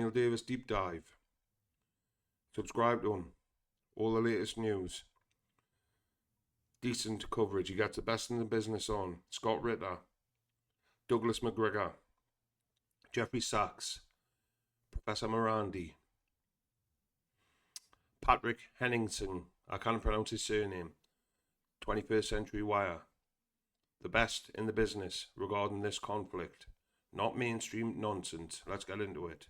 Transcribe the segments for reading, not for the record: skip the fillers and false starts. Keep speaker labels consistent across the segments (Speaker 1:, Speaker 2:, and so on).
Speaker 1: Neil Davis Deep Dive. Subscribe to him. All the latest news. Decent coverage. He gets the best in the business on. Scott Ritter, Douglas McGregor, Jeffrey Sachs, Professor Morandi, Patrick Henningsen, I can't pronounce his surname, 21st Century Wire. The best in the business regarding this conflict. Not mainstream nonsense. Let's get into it.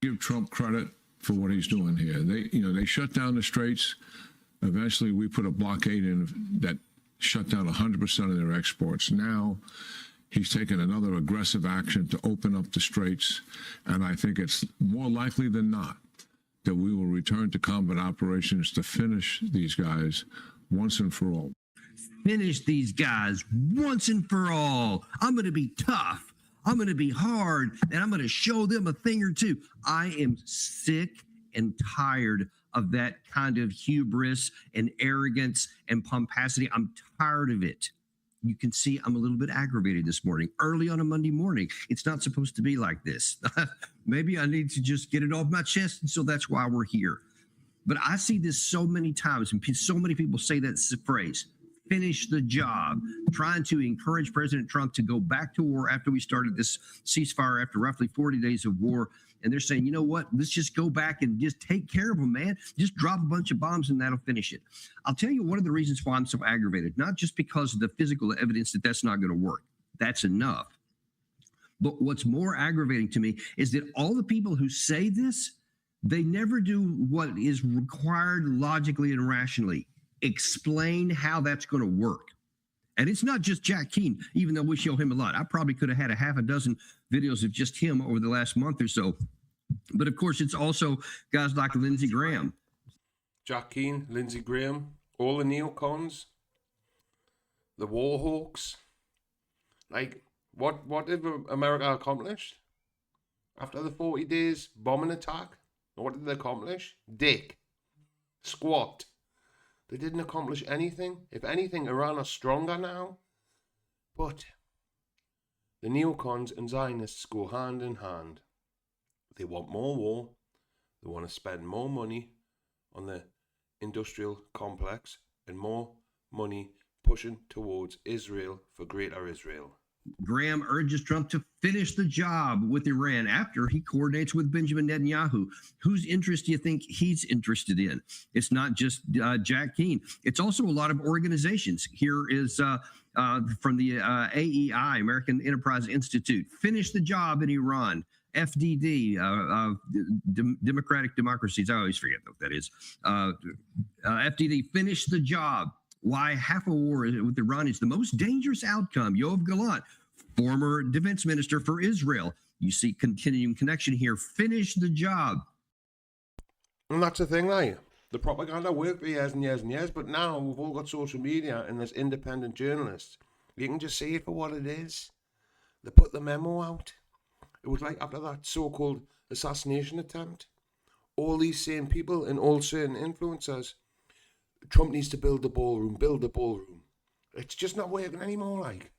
Speaker 2: Give Trump credit for what he's doing here. They shut down the straits. Eventually, we put a blockade in that shut down 100% of their exports. Now, he's taken another aggressive action to open up the straits, and I think it's more likely than not that we will return to combat operations to finish these guys once and for all.
Speaker 3: Finish these guys once and for all. I'm going to be tough. I'm going to be hard, and I'm going to show them a thing or two. I am sick and tired of that kind of hubris and arrogance and pomposity. I'm tired of it. You can see I'm a little bit aggravated this morning, early on a Monday morning. It's not supposed to be like this. Maybe I need to just get it off my chest, and so that's why we're here. But I see this so many times, and so many people say that phrase, finish the job, trying to encourage President Trump to go back to war after we started this ceasefire after roughly 40 days of war. And they're saying, you know what, let's just go back and just take care of them, man. Just drop a bunch of bombs and that'll finish it. I'll tell you one of the reasons why I'm so aggravated, not just because of the physical evidence that that's not going to work. That's enough. But what's more aggravating to me is that all the people who say this, they never do what is required logically and rationally. Explain how that's going to work. And it's not just Jack Keane, even though we show him a lot. I probably could have had a half a dozen videos of just him over the last month or so. But of course, it's also guys like Lindsey Graham.
Speaker 1: Jack Keane, Lindsey Graham, all the neocons, the warhawks. Like, what did America accomplish? After the 40 days bombing attack, what did they accomplish? Dick. Squat. They didn't accomplish anything. If anything, Iran are stronger now. But the neocons and Zionists go hand in hand. They want more war. They want to spend more money on the industrial complex and more money pushing towards Israel for greater Israel.
Speaker 3: Graham urges Trump to finish the job with Iran after he coordinates with Benjamin Netanyahu. Whose interest do you think he's interested in? It's not just Jack Keane. It's also a lot of organizations. Here is from the AEI, American Enterprise Institute. Finish the job in Iran. FDD, Democratic Democracies. I always forget what that is. FDD, finish the job. Why half a war with Iran is the most dangerous outcome. Yoav Gallant, former defense minister for Israel. You see continuing connection here. Finish the job.
Speaker 1: And that's the thing, like, the propaganda worked for years and years and years, but now we've all got social media and there's independent journalists. You can just see it for what it is. They put the memo out. It was like after that so-called assassination attempt, all these same people and all certain influencers, Trump needs to build the ballroom, build the ballroom. It's just not working anymore, like.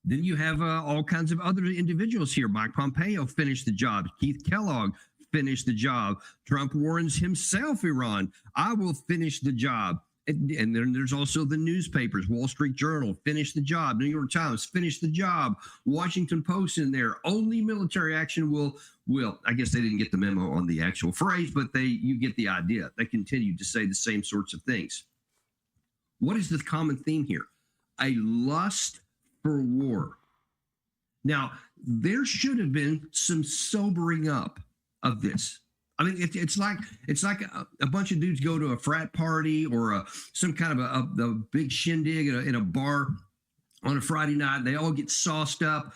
Speaker 3: Then you have all kinds of other individuals here. Mike Pompeo finished the job. Keith Kellogg finished the job. Trump warns himself, Iran, I will finish the job. And then there's also the newspapers. Wall Street Journal, finish the job. New York Times, finish the job. Washington Post in there. Only military action will. I guess they didn't get the memo on the actual phrase, but you get the idea. They continue to say the same sorts of things. What is the common theme here? A lust for war. Now, there should have been some sobering up of this. I mean, it's like a bunch of dudes go to a frat party or some kind of a big shindig in a bar on a Friday night. They all get sauced up.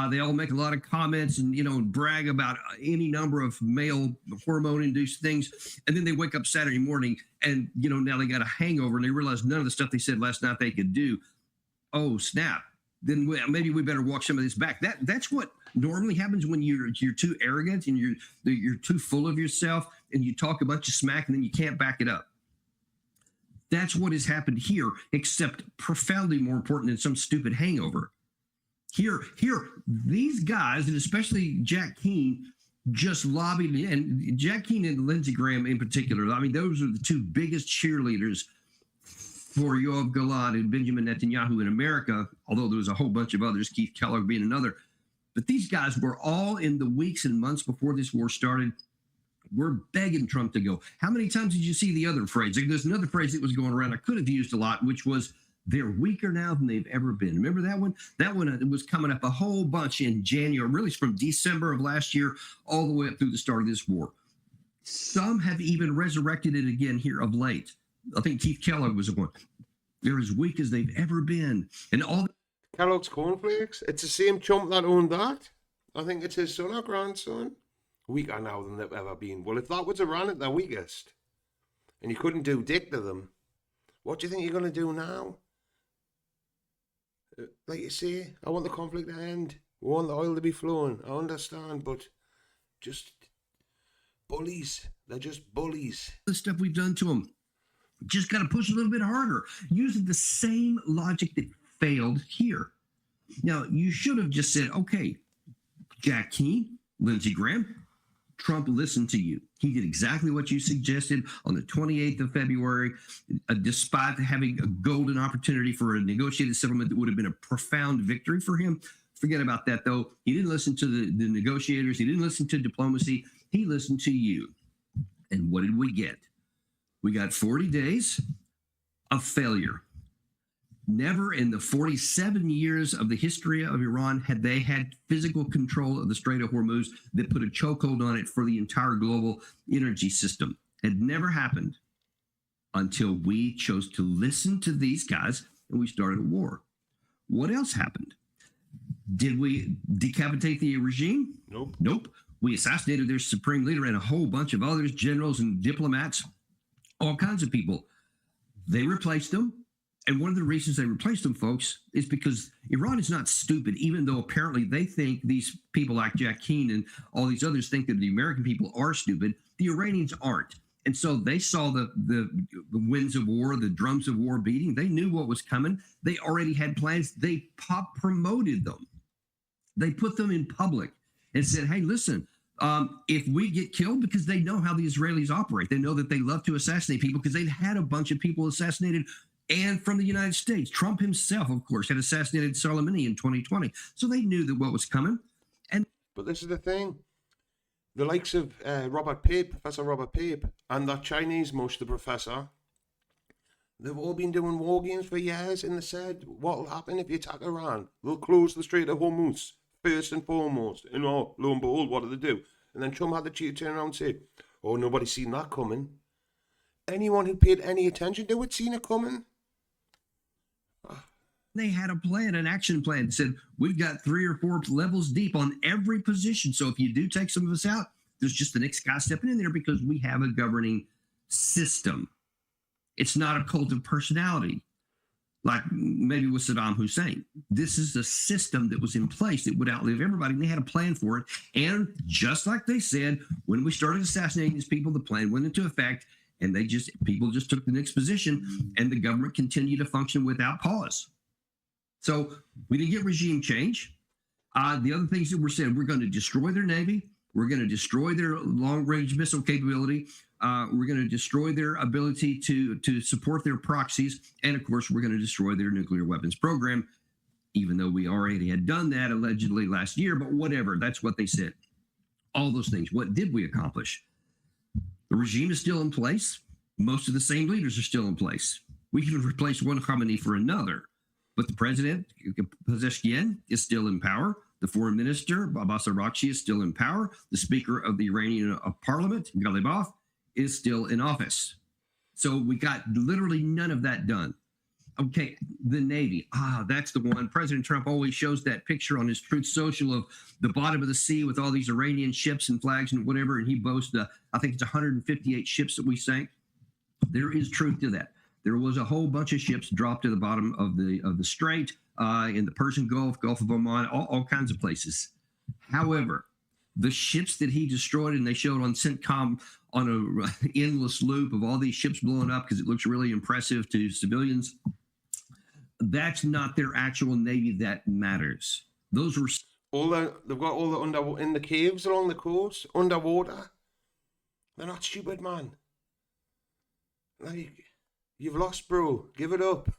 Speaker 3: They all make a lot of comments and brag about any number of male hormone-induced things. And then they wake up Saturday morning and now they got a hangover and they realize none of the stuff they said last night they could do. Oh snap! Then maybe we better walk some of this back. That's what normally happens when you're too arrogant and you're too full of yourself and you talk a bunch of smack and then you can't back it up. That's what has happened here, except profoundly more important than some stupid hangover. Here, these guys, and especially Jack Keane, just lobbied, and Jack Keane and Lindsey Graham in particular. I mean, those are the two biggest cheerleaders for Yoav Gallant and Benjamin Netanyahu in America, although there was a whole bunch of others, Keith Kellogg being another. But these guys were all in the weeks and months before this war started, we're begging Trump to go. How many times did you see the other phrase? There's another phrase that was going around I could have used a lot, which was, they're weaker now than they've ever been. Remember that one? That one it was coming up a whole bunch in January, really from December of last year all the way up through the start of this war. Some have even resurrected it again here of late. I think Keith Kellogg was the one. They're as weak as they've ever been. And all
Speaker 1: Kellogg's cornflakes. It's the same chump that owned that. I think it's his son or grandson. Weaker now than they've ever been. Well, if that was Iran at their weakest, and you couldn't do dick to them, what do you think you're going to do now? Like you say, I want the conflict to end. We want the oil to be flowing. I understand, but just bullies. They're just bullies.
Speaker 3: the stuff we've done to them, just got to push a little bit harder, using the same logic that failed here. Now, you should have just said, okay, Jack Keane, Lindsey Graham, Trump listened to you. He did exactly what you suggested on the 28th of February, despite having a golden opportunity for a negotiated settlement that would have been a profound victory for him. Forget about that, though. He didn't listen to the negotiators. He didn't listen to diplomacy. He listened to you. And what did we get? We got 40 days of failure. Never in the 47 years of the history of Iran had they had physical control of the Strait of Hormuz that put a chokehold on it for the entire global energy system. It never happened until we chose to listen to these guys and we started a war. What else happened? Did we decapitate the regime?
Speaker 1: Nope.
Speaker 3: Nope. We assassinated their supreme leader and a whole bunch of others, generals and diplomats, all kinds of people. They replaced them. And one of the reasons they replaced them, folks, is because Iran is not stupid, even though apparently they think these people like Jack Keane and all these others think that the American people are stupid. The Iranians aren't. And so they saw the winds of war, the drums of war beating. They knew what was coming. They already had plans. They promoted them. They put them in public and said, hey, listen, if we get killed, because they know how the Israelis operate. They know that they love to assassinate people because they've had a bunch of people assassinated and from the United States. Trump himself, of course, had assassinated Soleimani in 2020. So they knew that what was coming.
Speaker 1: But this is the thing. The likes of Robert Pape, Professor Robert Pape, and that Chinese mush, the professor, they've all been doing war games for years, and they said, what will happen if you attack Iran? They'll close the Strait of Hormuz, first and foremost. And oh, lo and behold, what do they do? And then Trump had the cheek to turn around and say, oh, nobody's seen that coming. Anyone who paid any attention to it seen it coming.
Speaker 3: They had a plan, an action plan that said, we've got 3 or 4 levels deep on every position. So if you do take some of us out, there's just the next guy stepping in there because we have a governing system. It's not a cult of personality like maybe with Saddam Hussein. This is a system that was in place that would outlive everybody, and they had a plan for it. And just like they said, when we started assassinating these people, the plan went into effect, and people just took the next position, and the government continued to function without pause. So we didn't get regime change. The other things that were said, we're going to destroy their Navy. We're going to destroy their long-range missile capability. We're going to destroy their ability to support their proxies. And, of course, we're going to destroy their nuclear weapons program, even though we already had done that allegedly last year. But whatever, that's what they said. All those things. What did we accomplish? The regime is still in place. Most of the same leaders are still in place. We even replaced one Khamenei for another. But the president, Pezeshkian, is still in power. The foreign minister, Abbas Araghchi, is still in power. The speaker of the Iranian parliament, Ghalibaf, is still in office. So we got literally none of that done. Okay, the Navy. That's the one. President Trump always shows that picture on his Truth Social of the bottom of the sea with all these Iranian ships and flags and whatever, and he boasts, I think it's 158 ships that we sank. There is truth to that. There was a whole bunch of ships dropped to the bottom of the strait, in the Persian Gulf, Gulf of Oman, all kinds of places. However, the ships that he destroyed, and they showed on CENTCOM on an endless loop of all these ships blowing up because it looks really impressive to civilians, that's not their actual Navy that matters. Those were
Speaker 1: They've got all the in the caves along the coast, underwater. They're not stupid, man. Like, you've lost, bro. Give it up.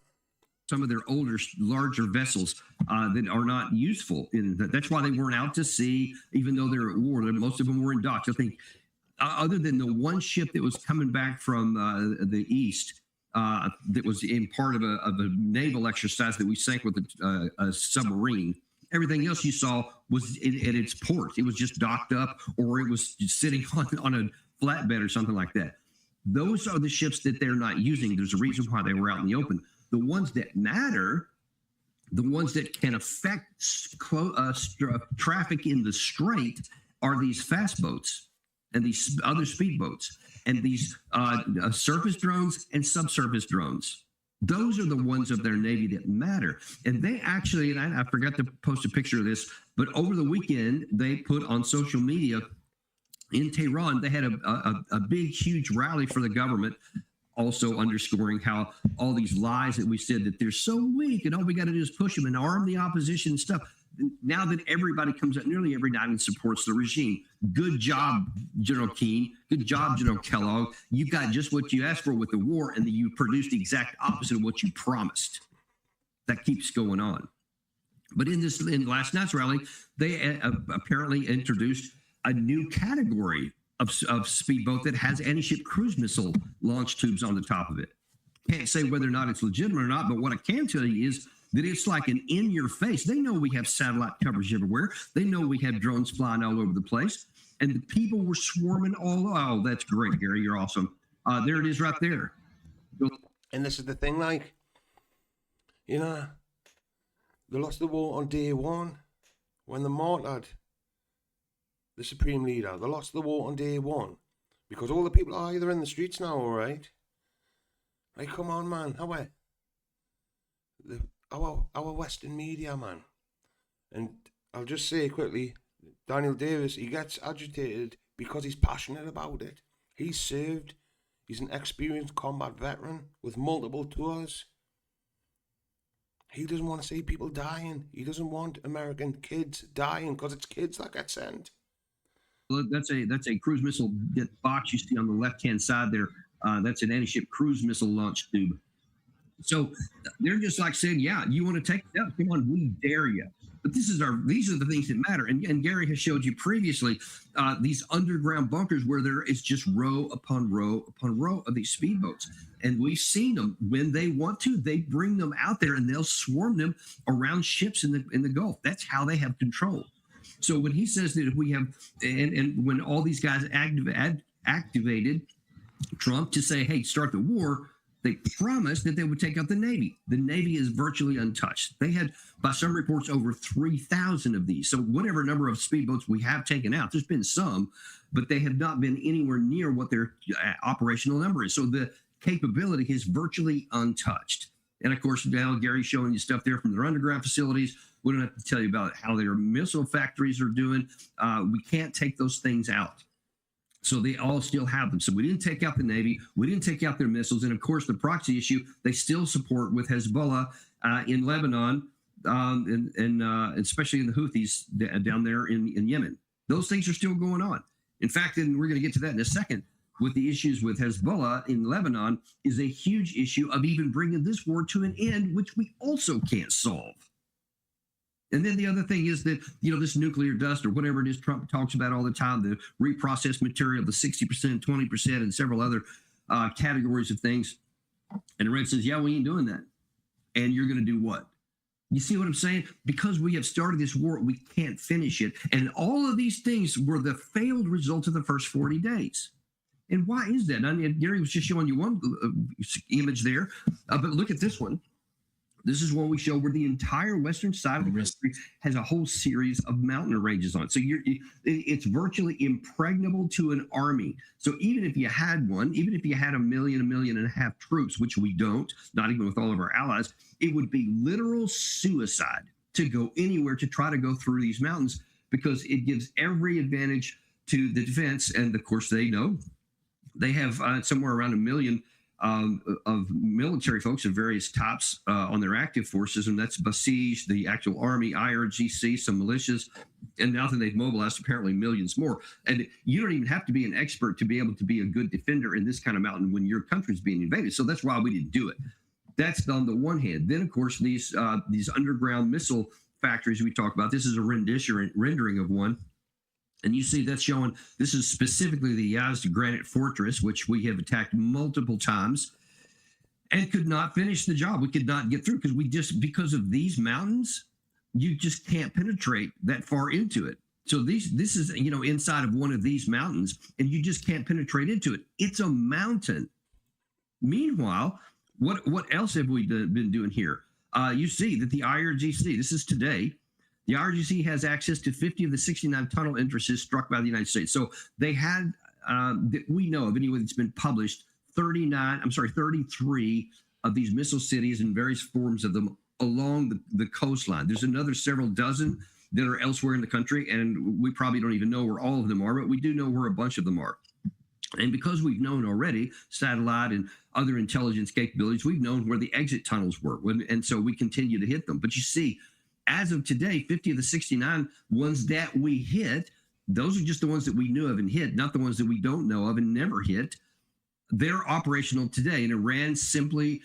Speaker 3: some of their older, larger vessels that are not useful. That's why they weren't out to sea, even though they're at war. Most of them were in docks. I think, other than the one ship that was coming back from the east, that was in part of a naval exercise that we sank with a submarine. Everything else you saw was at its port. It was just docked up, or it was sitting on a flatbed or something like that. Those are the ships that they're not using. There's a reason why they were out in the open. The ones that matter, the ones that can affect traffic in the strait, are these fast boats and these other speedboats and these surface drones and subsurface drones. Those are the ones of their Navy that matter. And they actually, and I forgot to post a picture of this, but over the weekend, they put on social media in Tehran, they had a big, huge rally for the government, also underscoring how all these lies that we said that they're so weak and all we got to do is push them and arm the opposition and stuff. Now that everybody comes out nearly every night and supports the regime. Good job, General Keane. Good job, General Kellogg. You got just what you asked for with the war, and then you produced the exact opposite of what you promised. That keeps going on. But in last night's rally, they apparently introduced a new category of speedboat that has anti-ship cruise missile launch tubes on the top of it. Can't say whether or not it's legitimate or not, but what I can tell you is that it's like an in-your-face. They know we have satellite coverage everywhere. They know we have drones flying all over the place. And the people were swarming all. Oh, that's great, Gary. You're awesome. There it is right there.
Speaker 1: And this is the thing, like, you know, they lost the war on day one when they martyred the supreme leader. They lost the war on day one because all the people are either in the streets now, all right? Like, come on, man. Our Western media, man. And I'll just say quickly, Daniel Davis, he gets agitated because he's passionate about it. He's served. He's an experienced combat veteran with multiple tours. He doesn't want to see people dying. He doesn't want American kids dying because it's kids that get sent.
Speaker 3: That's a cruise missile box you see on the left-hand side there. That's an anti-ship cruise missile launch tube. So they're just like saying, yeah, you want to take it out? Come on, we dare you. But these are the things that matter. And Gary has showed you previously these underground bunkers where there is just row upon row upon row of these speedboats. And we've seen them when they want to, they bring them out there and they'll swarm them around ships in the Gulf. That's how they have control. So when he says that if we have, and when all these guys activated Trump to say, hey, start the war, they promised that they would take out the Navy. The Navy is virtually untouched. They had, by some reports, over 3,000 of these. So whatever number of speedboats we have taken out, there's been some, but they have not been anywhere near what their operational number is. So the capability is virtually untouched. And of course, now Gary's showing you stuff there from their underground facilities. We don't have to tell you about how their missile factories are doing. We can't take those things out. So they all still have them. So we didn't take out the Navy. We didn't take out their missiles. And of course, the proxy issue, they still support with Hezbollah in Lebanon, and especially in the Houthis down there in Yemen. Those things are still going on. In fact, and we're going to get to that in a second, with the issues with Hezbollah in Lebanon is a huge issue of even bringing this war to an end, which we also can't solve. And then the other thing is that, you know, this nuclear dust or whatever it is Trump talks about all the time, the reprocessed material, the 60%, 20%, and several other categories of things. And Red says, yeah, we ain't doing that. And you're going to do what? You see what I'm saying? Because we have started this war, we can't finish it. And all of these things were the failed results of the first 40 days. And why is that? I mean, Gary was just showing you one image there, but look at this one. This is one we show where the entire western side of the country has a whole series of mountain ranges on. So it's virtually impregnable to an army. So even if you had one, even if you had 1.5 million troops, which we don't, not even with all of our allies, it would be literal suicide to go anywhere to try to go through these mountains because it gives every advantage to the defense. And of course, they know they have somewhere around 1 million of military folks of various types on their active forces, and that's Basij, the actual army, IRGC, some militias, and now that they've mobilized apparently millions more. And you don't even have to be an expert to be able to be a good defender in this kind of mountain when your country's being invaded. So that's why we didn't do it. That's on the one hand. Then, of course, these underground missile factories we talk about. This is a rendering of one. And you see that's showing, this is specifically the Yazd Granite Fortress, which we have attacked multiple times and could not finish the job. We could not get through because of these mountains, you just can't penetrate that far into it. So this is, inside of one of these mountains, and you just can't penetrate into it. It's a mountain. Meanwhile, what else have we been doing here? You see that the IRGC, this is today, the IRGC has access to 50 of the 69 tunnel entrances struck by the United States. So they had, that we know of anyway, that's been published, 33 of these missile cities and various forms of them along the coastline. There's another several dozen that are elsewhere in the country, and we probably don't even know where all of them are, but we do know where a bunch of them are. And because we've known already satellite and other intelligence capabilities, we've known where the exit tunnels were, and so we continue to hit them. But you see, as of today, 50 of the 69 ones that we hit, those are just the ones that we knew of and hit, not the ones that we don't know of and never hit. They're operational today, and Iran simply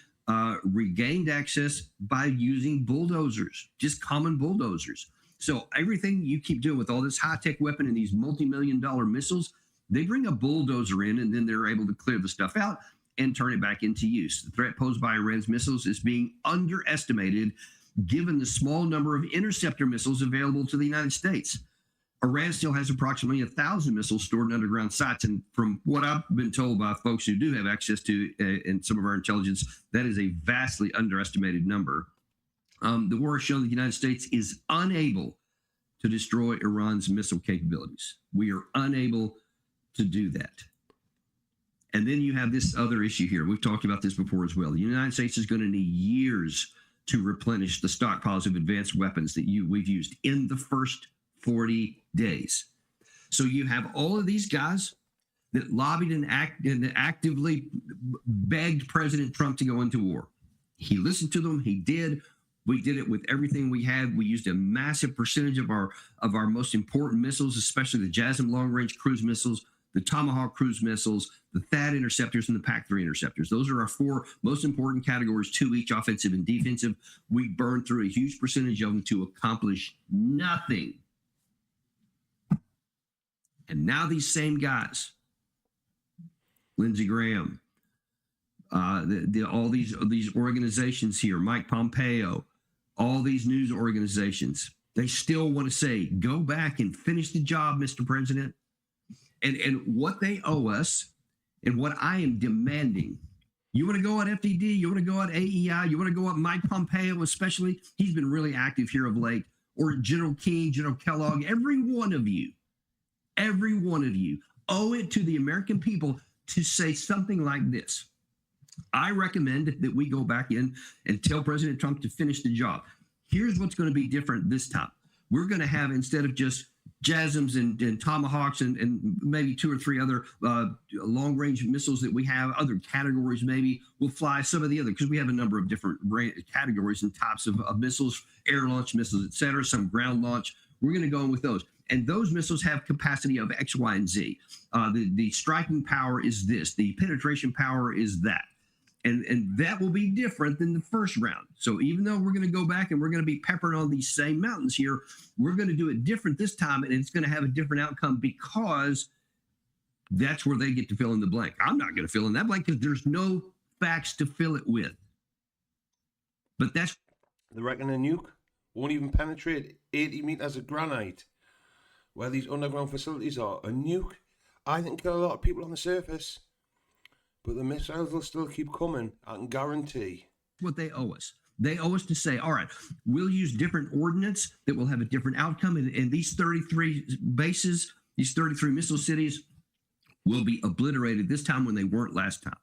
Speaker 3: regained access by using bulldozers, just common bulldozers. So everything you keep doing with all this high-tech weapon and these multi-million-dollar missiles, they bring a bulldozer in, and then they're able to clear the stuff out and turn it back into use. The threat posed by Iran's missiles is being underestimated given the small number of interceptor missiles available to the United States. Iran still has approximately 1,000 missiles stored in underground sites, and from what I've been told by folks who do have access to and some of our intelligence, that is a vastly underestimated number. The war has shown that the United States is unable to destroy Iran's missile capabilities. We are unable to do that. And then you have this other issue here. We've talked about this before as well. The United States is going to need years to replenish the stockpiles of advanced weapons that we've used in the first 40 days. So you have all of these guys that lobbied and actively begged President Trump to go into war. He listened to them. He did. We did it with everything we had. We used a massive percentage of our most important missiles, especially the JASSM long-range cruise missiles, the Tomahawk cruise missiles, the THAAD interceptors, and the PAC-3 interceptors. Those are our four most important categories, two each, offensive and defensive. We burned through a huge percentage of them to accomplish nothing. And now these same guys, Lindsey Graham, all these organizations here, Mike Pompeo, all these news organizations, they still want to say, go back and finish the job, Mr. President. And what they owe us and what I am demanding, you want to go at FDD, you want to go at AEI, you want to go at Mike Pompeo especially, he's been really active here of late, or General King, General Kellogg, every one of you owe it to the American people to say something like this. I recommend that we go back in and tell President Trump to finish the job. Here's what's going to be different this time. We're going to have, instead of just JASSMs and Tomahawks and maybe two or three other long-range missiles that we have, other categories maybe, we'll fly some of the other, because we have a number of different categories and types of missiles, air launch missiles, et cetera, some ground launch. We're going to go in with those. And those missiles have capacity of X, Y, and Z. The striking power is this. The penetration power is that. And that will be different than the first round. So even though we're going to go back and we're going to be peppering on these same mountains here, we're going to do it different this time, and it's going to have a different outcome, because that's where they get to fill in the blank. I'm not going to fill in that blank because there's no facts to fill it with. But that's...
Speaker 1: They reckon a nuke won't even penetrate 80 meters of granite where these underground facilities are. A nuke, I think, kill a lot of people on the surface. But the missiles will still keep coming, I can guarantee.
Speaker 3: What they owe us. They owe us to say, all right, we'll use different ordnance that will have a different outcome. And these 33 bases, these 33 missile cities will be obliterated this time when they weren't last time.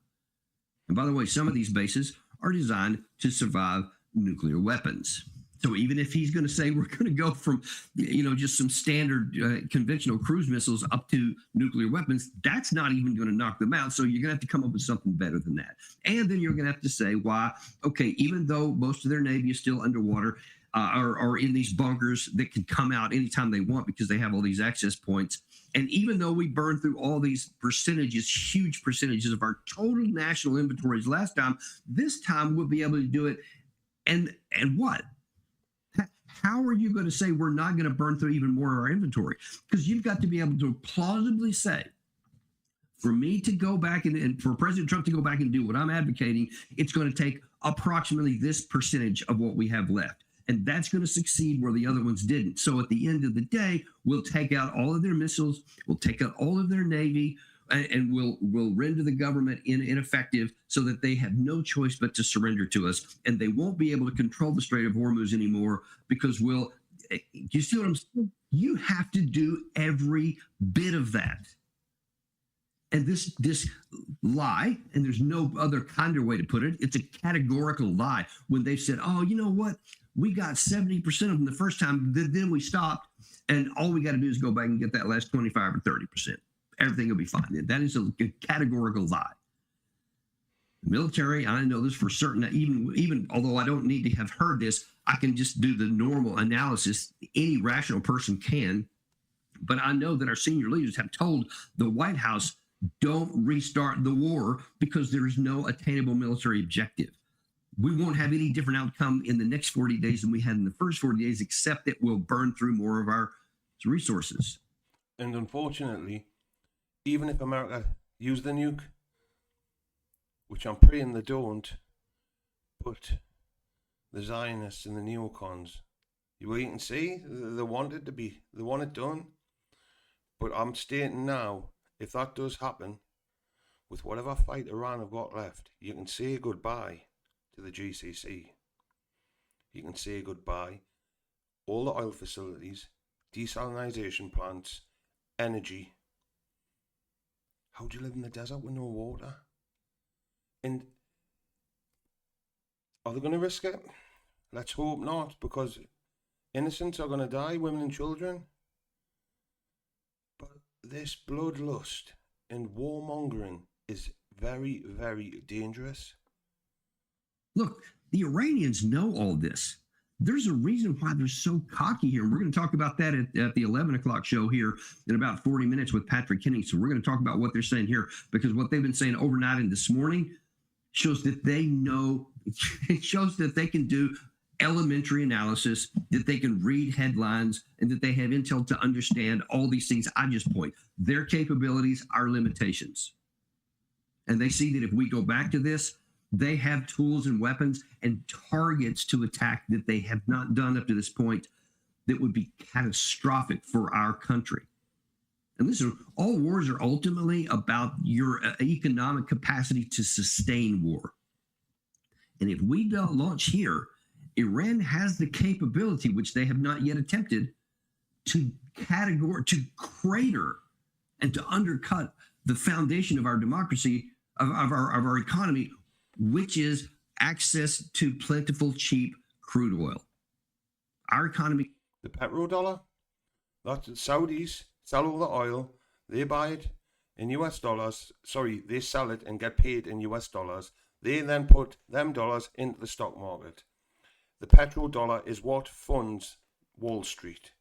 Speaker 3: And by the way, some of these bases are designed to survive nuclear weapons. So even if he's going to say we're going to go from, just some standard conventional cruise missiles up to nuclear weapons, that's not even going to knock them out. So you're going to have to come up with something better than that. And then you're going to have to say why, okay, even though most of their Navy is still underwater, or in these bunkers that can come out anytime they want because they have all these access points. And even though we burned through all these percentages, huge percentages of our total national inventories last time, this time we'll be able to do it. And what? How are you going to say we're not going to burn through even more of our inventory? Because you've got to be able to plausibly say, for me to go back and for President Trump to go back and do what I'm advocating, it's going to take approximately this percentage of what we have left. And that's going to succeed where the other ones didn't. So at the end of the day, we'll take out all of their missiles, we'll take out all of their Navy, and we'll render the government ineffective so that they have no choice but to surrender to us. And they won't be able to control the Strait of Hormuz anymore because you see what I'm saying? You have to do every bit of that. And this lie, and there's no other kinder way to put it, it's a categorical lie when they've said, oh, you know what? We got 70% of them the first time, then we stopped, and all we got to do is go back and get that last 25 or 30%. Everything will be fine. That is a categorical lie. The military, I know this for certain, even although I don't need to have heard this, I can just do the normal analysis. Any rational person can. But I know that our senior leaders have told the White House, don't restart the war because there is no attainable military objective. We won't have any different outcome in the next 40 days than we had in the first 40 days, except that we'll burn through more of our resources.
Speaker 1: And unfortunately, even if America used the nuke, which I'm praying they don't, but the Zionists and the neocons, you can see they want it done. But I'm stating now, if that does happen, with whatever fight Iran have got left, you can say goodbye to the GCC. You can say goodbye. All the oil facilities, desalination plants, energy. How do you live in the desert with no water? And are they going to risk it? Let's hope not, because innocents are going to die, women and children. But this bloodlust and warmongering is very, very dangerous.
Speaker 3: Look, the Iranians know all this. There's a reason why they're so cocky here. And we're going to talk about that at the 11 o'clock show here in about 40 minutes with Patrick Kenning. So we're going to talk about what they're saying here, because what they've been saying overnight and this morning shows that they know, it shows that they can do elementary analysis, that they can read headlines, and that they have intel to understand all these things I just point. Their capabilities, our limitations. And they see that if we go back to this, they have tools and weapons and targets to attack that they have not done up to this point that would be catastrophic for our country. And listen, all wars are ultimately about your economic capacity to sustain war. And if we don't launch here, Iran has the capability, which they have not yet attempted, to crater and to undercut the foundation of our democracy, of our economy, which is access to plentiful, cheap crude oil. Our economy.
Speaker 1: The petrodollar, that's the Saudis sell all the oil, they buy it in US dollars. Sorry, they sell it and get paid in US dollars. They then put them dollars into the stock market. The petrodollar is what funds Wall Street.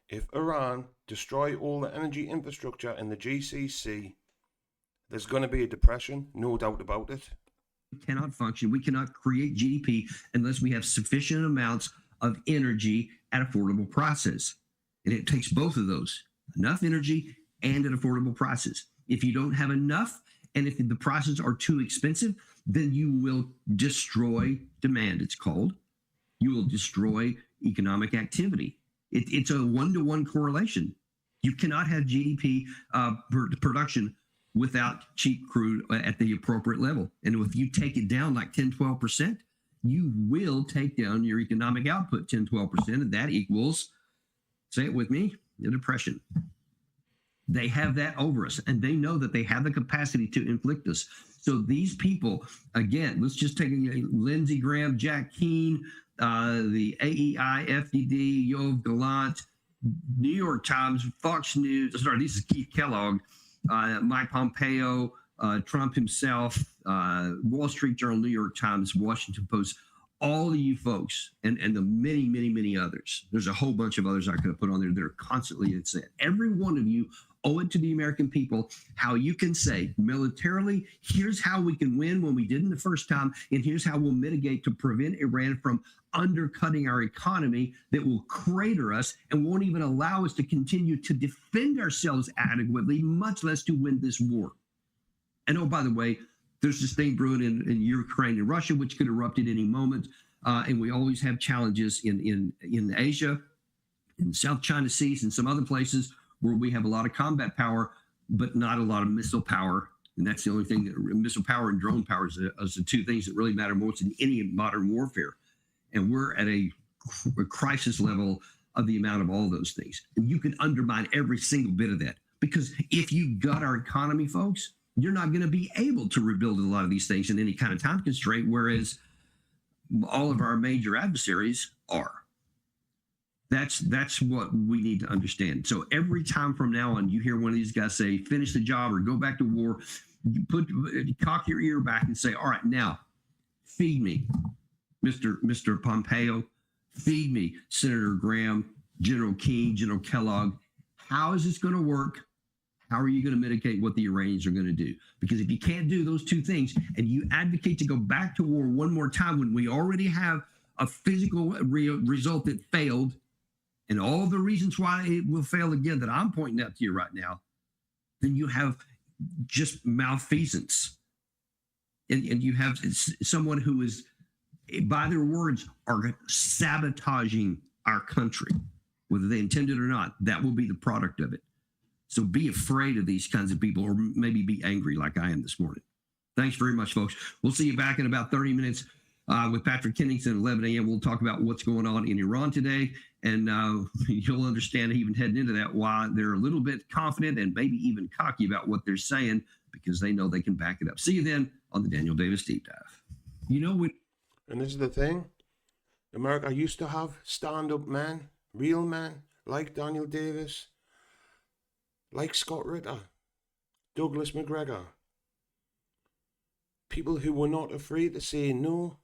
Speaker 1: If Iran destroy all the energy infrastructure in the GCC, there's going to be a depression, no doubt about it.
Speaker 3: We cannot function. We cannot create GDP unless we have sufficient amounts of energy at affordable prices. And it takes both of those, enough energy and at affordable prices. If you don't have enough, and if the prices are too expensive, then you will destroy demand, it's called. You will destroy economic activity. It's a one-to-one correlation. You cannot have GDP production without cheap crude at the appropriate level. And if you take it down like 10, 12%, you will take down your economic output 10, 12%, and that equals, say it with me, a depression. They have that over us, and they know that they have the capacity to inflict us. So these people, again, let's just take Lindsey Graham, Jack Keane, the AEI, FDD, Yoav Gallant, New York Times, Fox News. Sorry, this is Keith Kellogg, Mike Pompeo, Trump himself, Wall Street Journal, New York Times, Washington Post. All of you folks, and the many, many, many others. There's a whole bunch of others I could have put on there that are constantly saying, every one of you owe it to the American people how you can say militarily, here's how we can win when we didn't the first time, and here's how we'll mitigate to prevent Iran from undercutting our economy that will crater us and won't even allow us to continue to defend ourselves adequately, much less to win this war. And oh, by the way, there's this thing brewing in Ukraine and Russia, which could erupt at any moment. And we always have challenges in Asia, in South China Seas, and some other places where we have a lot of combat power, but not a lot of missile power. And that's the only thing that missile power and drone power is the two things that really matter most in any modern warfare. And we're at a crisis level of the amount of all those things. And you can undermine every single bit of that. Because if you gut our economy, folks, you're not going to be able to rebuild a lot of these things in any kind of time constraint, whereas all of our major adversaries are. That's what we need to understand. So every time from now on, you hear one of these guys say, finish the job or go back to war, you cock your ear back and say, all right, now, feed me, Mr. Pompeo, feed me, Senator Graham, General King, General Kellogg. How is this going to work? How are you going to mitigate what the Iranians are going to do? Because if you can't do those two things and you advocate to go back to war one more time when we already have a physical result that failed and all the reasons why it will fail again that I'm pointing out to you right now, then you have just malfeasance. And you have someone who is, by their words, are sabotaging our country. Whether they intended it or not, that will be the product of it. So be afraid of these kinds of people, or maybe be angry like I am this morning. Thanks very much, folks. We'll see you back in about 30 minutes with Patrick Kennington at 11 a.m. We'll talk about what's going on in Iran today, and you'll understand even heading into that why they're a little bit confident and maybe even cocky about what they're saying, because they know they can back it up. See you then on the Daniel Davis Deep Dive. You know what?
Speaker 1: And this is the thing. America used to have stand-up men, real men, like Daniel Davis, like Scott Ritter, Douglas McGregor. People who were not afraid to say no.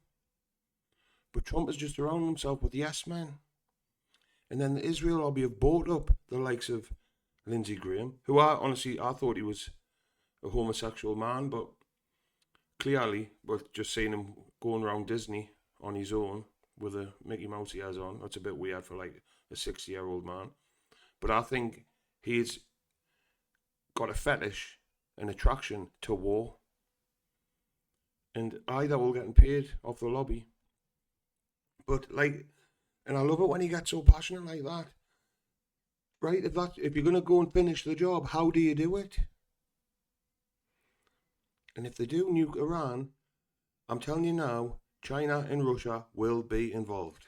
Speaker 1: But Trump has just surrounded himself with yes men. And then the Israel lobby have bought up the likes of Lindsey Graham, who I thought he was a homosexual man, but clearly, but just seeing him going around Disney on his own with a Mickey Mouse ears on, that's a bit weird for like a 60-year-old man. But I think he's got a fetish, an attraction to war. And either we're getting paid off the lobby. But like, and I love it when he gets so passionate like that. Right? If you're gonna go and finish the job, how do you do it? And if they do nuke Iran, I'm telling you now, China and Russia will be involved.